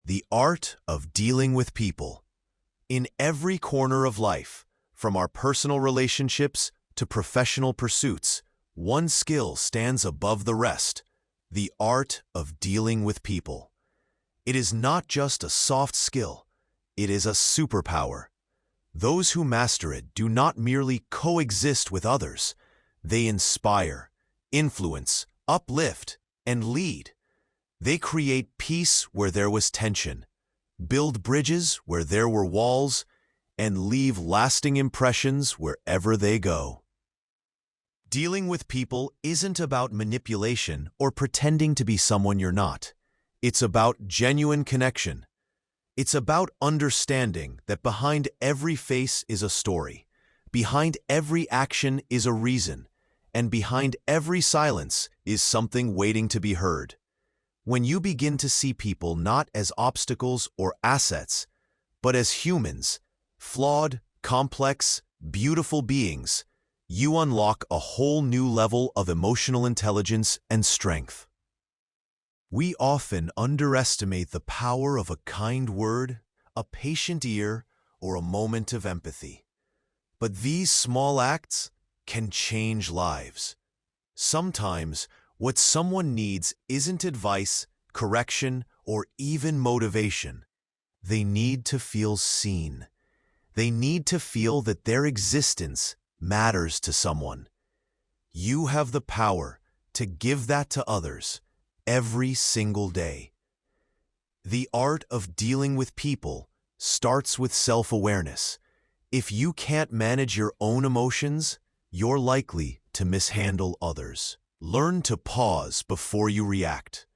The art of dealing with people. In every corner of life, from our personal relationships to professional pursuits, one skill stands above the rest: the art of dealing with people. It is not just a soft skill, it is a superpower. Those who master it do not merely coexist with others, they inspire, influence, uplift, and lead. They create peace where there was tension, build bridges where there were walls, and leave lasting impressions wherever they go. Dealing with people isn't about manipulation or pretending to be someone you're not. It's about genuine connection. It's about understanding that behind every face is a story, behind every action is a reason, and behind every silence is something waiting to be heard. When you begin to see people not as obstacles or assets, but as humans, flawed, complex, beautiful beings, you unlock a whole new level of emotional intelligence and strength. We often underestimate the power of a kind word, a patient ear, or a moment of empathy. But these small acts can change lives. Sometimes, what someone needs isn't advice, correction, or even motivation. They need to feel seen. They need to feel that their existence matters to someone. You have the power to give that to others every single day. The art of dealing with people starts with self-awareness. If you can't manage your own emotions, you're likely to mishandle others. Learn to pause before you react.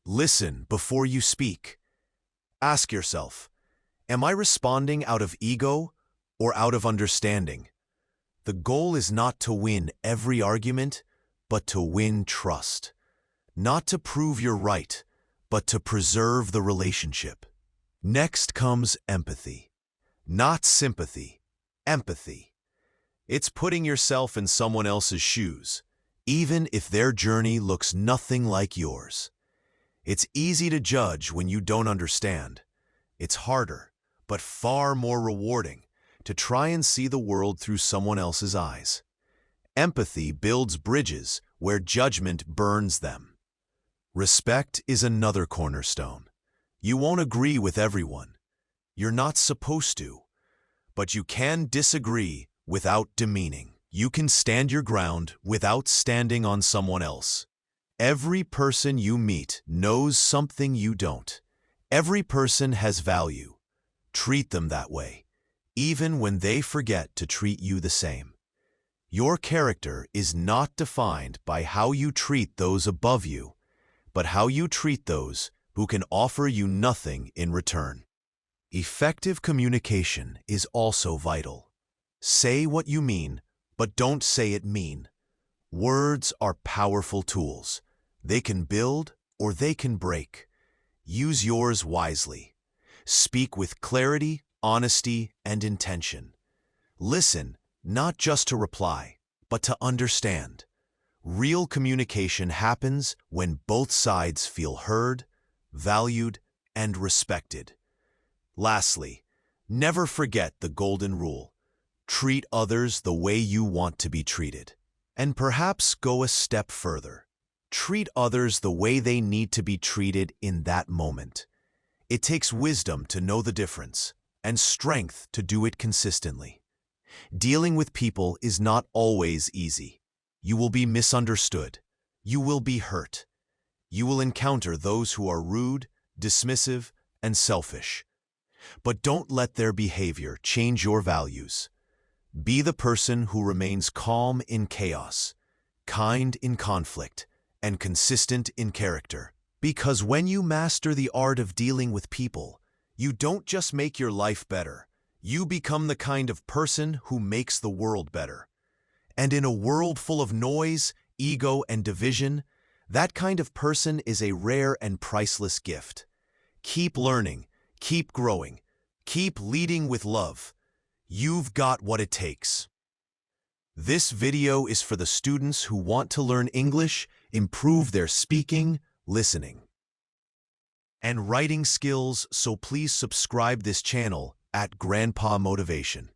Listen before you speak. Ask yourself, am I responding out of ego or out of understanding? The goal is not to win every argument, but to win trust. Not to prove you're right, but to preserve the relationship. Next comes empathy. Not sympathy, empathy. It's putting yourself in someone else's shoes, even if their journey looks nothing like yours. It's easy to judge when you don't understand. It's harder, but far more rewarding, to try and see the world through someone else's eyes. Empathy builds bridges where judgment burns them. Respect is another cornerstone. You won't agree with everyone. You're not supposed to. But you can disagree without demeaning. You can stand your ground without standing on someone else. Every person you meet knows something you don't. Every person has value. Treat them that way, even when they forget to treat you the same. Your character is not defined by how you treat those above you, but how you treat those who can offer you nothing in return. Effective communication is also vital. Say what you mean, but don't say it mean. Words are powerful tools. They can build or they can break. Use yours wisely. Speak with clarity, honesty, and intention. Listen, not just to reply, but to understand. Real communication happens when both sides feel heard, valued, and respected. Lastly, never forget the golden rule. Treat others the way you want to be treated. And perhaps go a step further. Treat others the way they need to be treated in that moment. It takes wisdom to know the difference, and strength to do it consistently. Dealing with people is not always easy. You will be misunderstood. You will be hurt. You will encounter those who are rude, dismissive, and selfish. But don't let their behavior change your values. Be the person who remains calm in chaos, kind in conflict, and consistent in character. Because when you master the art of dealing with people, you don't just make your life better. You become the kind of person who makes the world better. And in a world full of noise, ego, and division, that kind of person is a rare and priceless gift. Keep learning, keep growing, keep leading with love. You've got what it takes. This video is for the students who want to learn English, improve their speaking, listening. and writing skills, so please subscribe this channel at Grandpa Motivation.